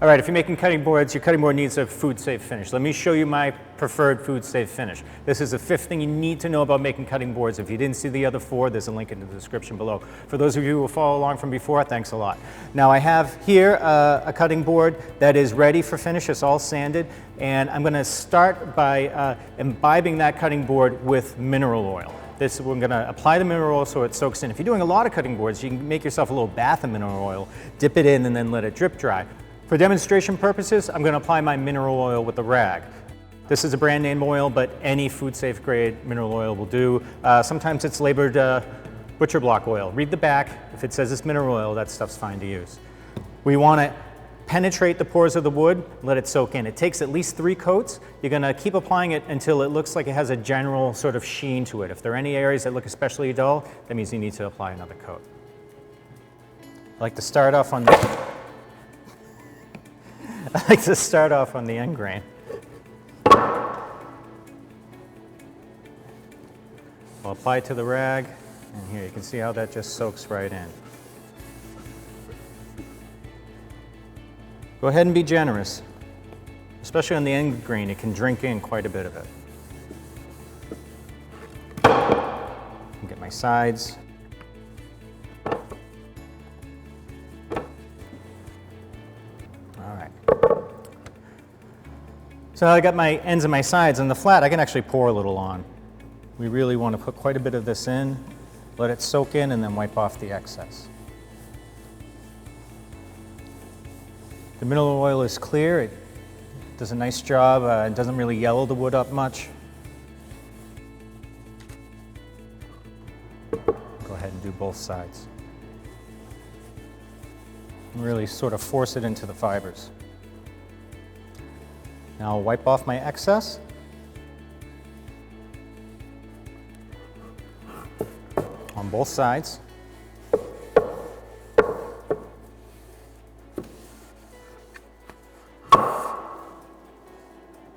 All right, if you're making cutting boards, your cutting board needs a food-safe finish. Let me show you my preferred food-safe finish. This is the fifth thing you need to know about making cutting boards. If you didn't see the other four, there's a link in the description below. For those of you who will follow along from before, thanks a lot. Now I have here a cutting board that is ready for finish. It's all sanded, and I'm going to start by imbibing that cutting board with mineral oil. We're going to apply the mineral oil so it soaks in. If you're doing a lot of cutting boards, you can make yourself a little bath of mineral oil, dip it in, and then let it drip dry. For demonstration purposes, I'm going to apply my mineral oil with a rag. This is a brand name oil, but any food-safe grade mineral oil will do. Sometimes it's labeled butcher block oil. Read the back. If it says it's mineral oil, that stuff's fine to use. We want to penetrate the pores of the wood, let it soak in. It takes at least 3 coats. You're going to keep applying it until it looks like it has a general sort of sheen to it. If there are any areas that look especially dull, that means you need to apply another coat. I like to start off on the end grain. I'll apply it to the rag, and here you can see how that just soaks right in. Go ahead and be generous, especially on the end grain. It can drink in quite a bit of it. Get my sides. So now I got my ends and my sides, and the flat I can actually pour a little on. We really want to put quite a bit of this in, let it soak in, and then wipe off the excess. The mineral oil is clear. It does a nice job. It doesn't really yellow the wood up much. Go ahead and do both sides. And really sort of force it into the fibers. Now I'll wipe off my excess. On both sides.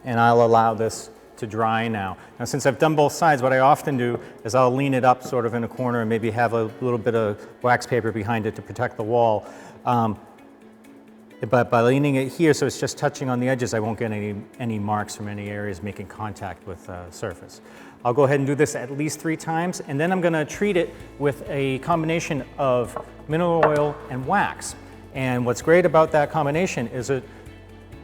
And I'll allow this to dry now. Now since I've done both sides, what I often do is I'll lean it up sort of in a corner and maybe have a little bit of wax paper behind it to protect the wall. But by leaning it here so it's just touching on the edges, I won't get any marks from any areas making contact with the surface. I'll go ahead and do this at least 3 times, and then I'm going to treat it with a combination of mineral oil and wax. And what's great about that combination is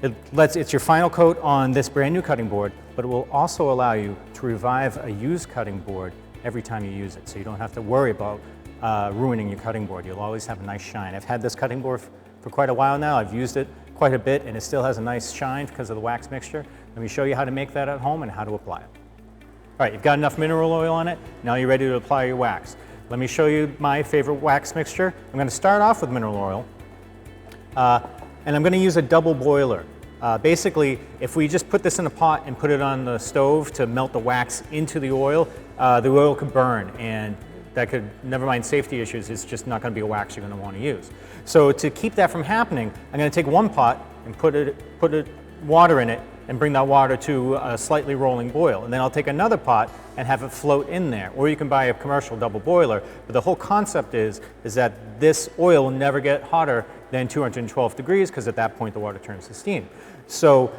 it's your final coat on this brand new cutting board, but it will also allow you to revive a used cutting board every time you use it. So you don't have to worry about ruining your cutting board. You'll always have a nice shine. I've had this cutting board for quite a while now. I've used it quite a bit, and it still has a nice shine because of the wax mixture. Let me show you how to make that at home and how to apply it. All right, you've got enough mineral oil on it. Now you're ready to apply your wax. Let me show you my favorite wax mixture. I'm going to start off with mineral oil, and I'm going to use a double boiler. Basically, if we just put this in a pot and put it on the stove to melt the wax into the oil could burn, and that could, never mind safety issues, it's just not going to be a wax you're going to want to use. So to keep that from happening, I'm going to take one pot and put water in it and bring that water to a slightly rolling boil. And then I'll take another pot and have it float in there. Or you can buy a commercial double boiler. But the whole concept is that this oil will never get hotter than 212 degrees, because at that point the water turns to steam. So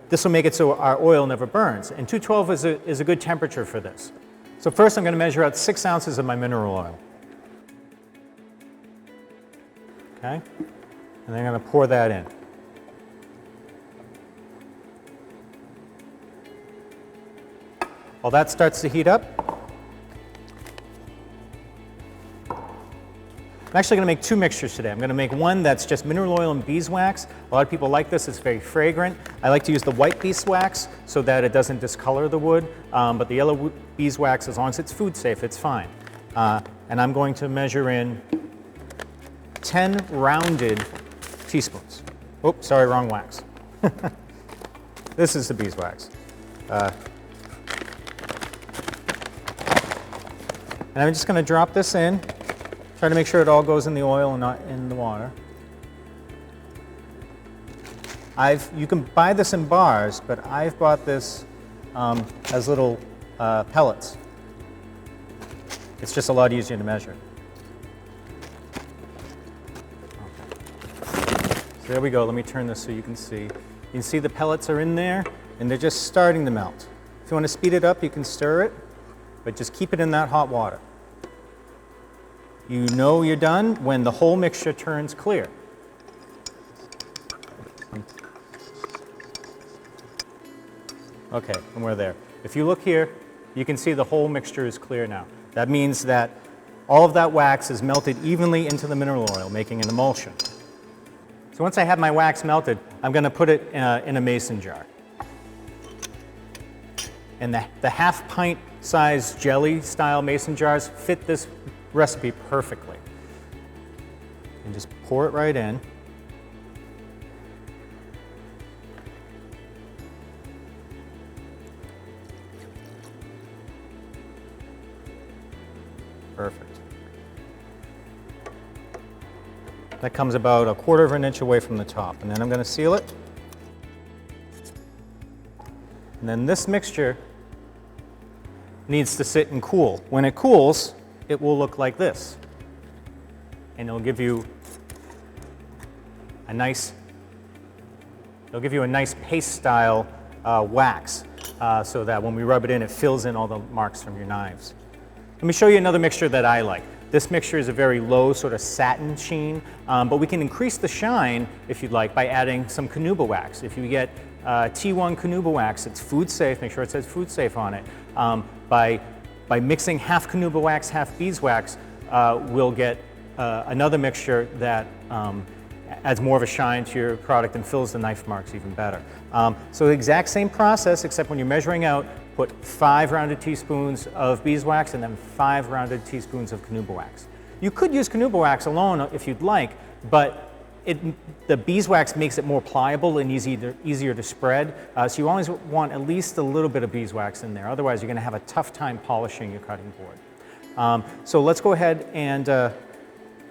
this will make it so our oil never burns. And 212 is a good temperature for this. So first I'm going to measure out 6 ounces of my mineral oil. Okay? And then I'm going to pour that in. While that starts to heat up, I'm actually going to make 2 mixtures today. I'm going to make one that's just mineral oil and beeswax. A lot of people like this. It's very fragrant. I like to use the white beeswax so that it doesn't discolor the wood. But the yellow beeswax, as long as it's food safe, it's fine. And I'm going to measure in 10 rounded teaspoons. Oops, sorry, wrong wax. This is the beeswax. And I'm just going to drop this in. Try to make sure it all goes in the oil and not in the water. You can buy this in bars, but I've bought this as little pellets. It's just a lot easier to measure. Okay. So there we go. Let me turn this so you can see. You can see the pellets are in there and they're just starting to melt. If you want to speed it up, you can stir it, but just keep it in that hot water. You know you're done when the whole mixture turns clear. Okay, and we're there. If you look here, you can see the whole mixture is clear now. That means that all of that wax is melted evenly into the mineral oil, making an emulsion. So once I have my wax melted, I'm going to put it in a mason jar. And the half pint size jelly style mason jars fit this recipe perfectly. And just pour it right in. Perfect. That comes about 1/4 of an inch away from the top. And then I'm going to seal it. And then this mixture needs to sit and cool. When it cools, it will look like this. And it'll give you a nice paste style wax so that when we rub it in, it fills in all the marks from your knives. Let me show you another mixture that I like. This mixture is a very low sort of satin sheen, but we can increase the shine, if you'd like, by adding some Carnauba wax. If you get T1 Carnauba wax, it's food safe, make sure it says food safe on it. By mixing half Carnauba wax, half beeswax, we'll get another mixture that adds more of a shine to your product and fills the knife marks even better. So the exact same process, except when you're measuring out, put 5 rounded teaspoons of beeswax and then 5 rounded teaspoons of Carnauba wax. You could use Carnauba wax alone if you'd like, but the beeswax makes it more pliable and easier to spread. So you always want at least a little bit of beeswax in there. Otherwise, you're going to have a tough time polishing your cutting board. So let's go ahead and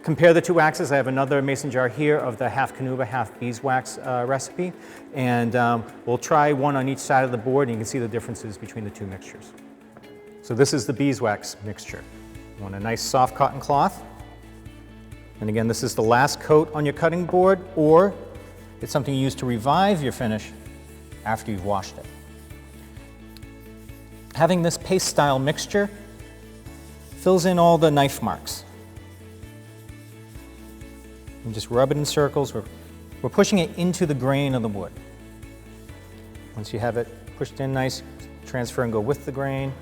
compare the two waxes. I have another mason jar here of the half Carnauba, half beeswax recipe. And we'll try one on each side of the board, and you can see the differences between the two mixtures. So this is the beeswax mixture. You want a nice soft cotton cloth. And again, this is the last coat on your cutting board, or it's something you use to revive your finish after you've washed it. Having this paste style mixture fills in all the knife marks. And just rub it in circles. We're pushing it into the grain of the wood. Once you have it pushed in nice, transfer and go with the grain.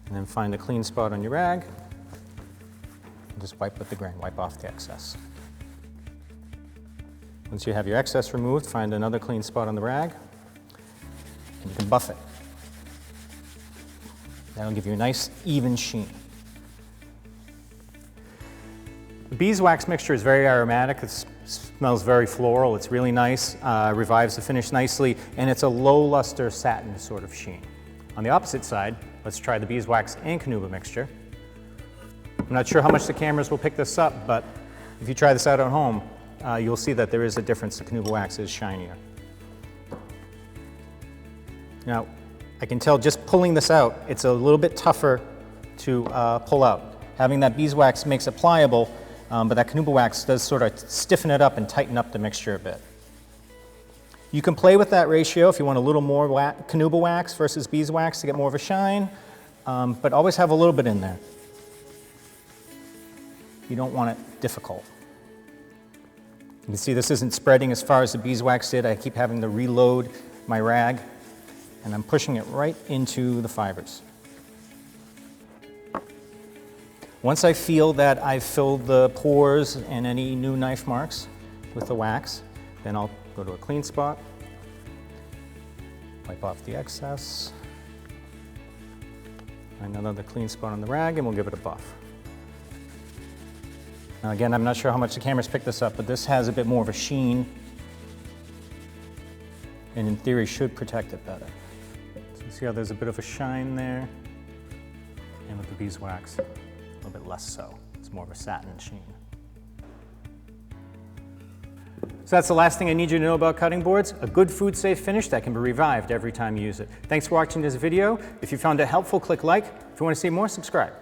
And then find a clean spot on your rag. And just wipe with the grain, wipe off the excess. Once you have your excess removed, find another clean spot on the rag, and you can buff it. That'll give you a nice, even sheen. The beeswax mixture is very aromatic. It smells very floral. It's really nice, revives the finish nicely, and it's a low luster satin sort of sheen. On the opposite side, let's try the beeswax and Carnauba mixture. I'm not sure how much the cameras will pick this up, but if you try this out at home, you'll see that there is a difference. The Carnauba wax is shinier. Now, I can tell just pulling this out, it's a little bit tougher to pull out. Having that beeswax makes it pliable, but that Carnauba wax does sort of stiffen it up and tighten up the mixture a bit. You can play with that ratio if you want a little more Carnauba wax versus beeswax to get more of a shine, but always have a little bit in there. You don't want it difficult. You can see this isn't spreading as far as the beeswax did. I keep having to reload my rag, and I'm pushing it right into the fibers. Once I feel that I've filled the pores and any new knife marks with the wax, then I'll go to a clean spot, wipe off the excess, find another clean spot on the rag, and we'll give it a buff. Now again, I'm not sure how much the cameras pick this up, but this has a bit more of a sheen, and in theory should protect it better. So you see how there's a bit of a shine there, and with the beeswax, a little bit less so. It's more of a satin sheen. So that's the last thing I need you to know about cutting boards. A good food safe finish that can be revived every time you use it. Thanks for watching this video. If you found it helpful, click like. If you want to see more, subscribe.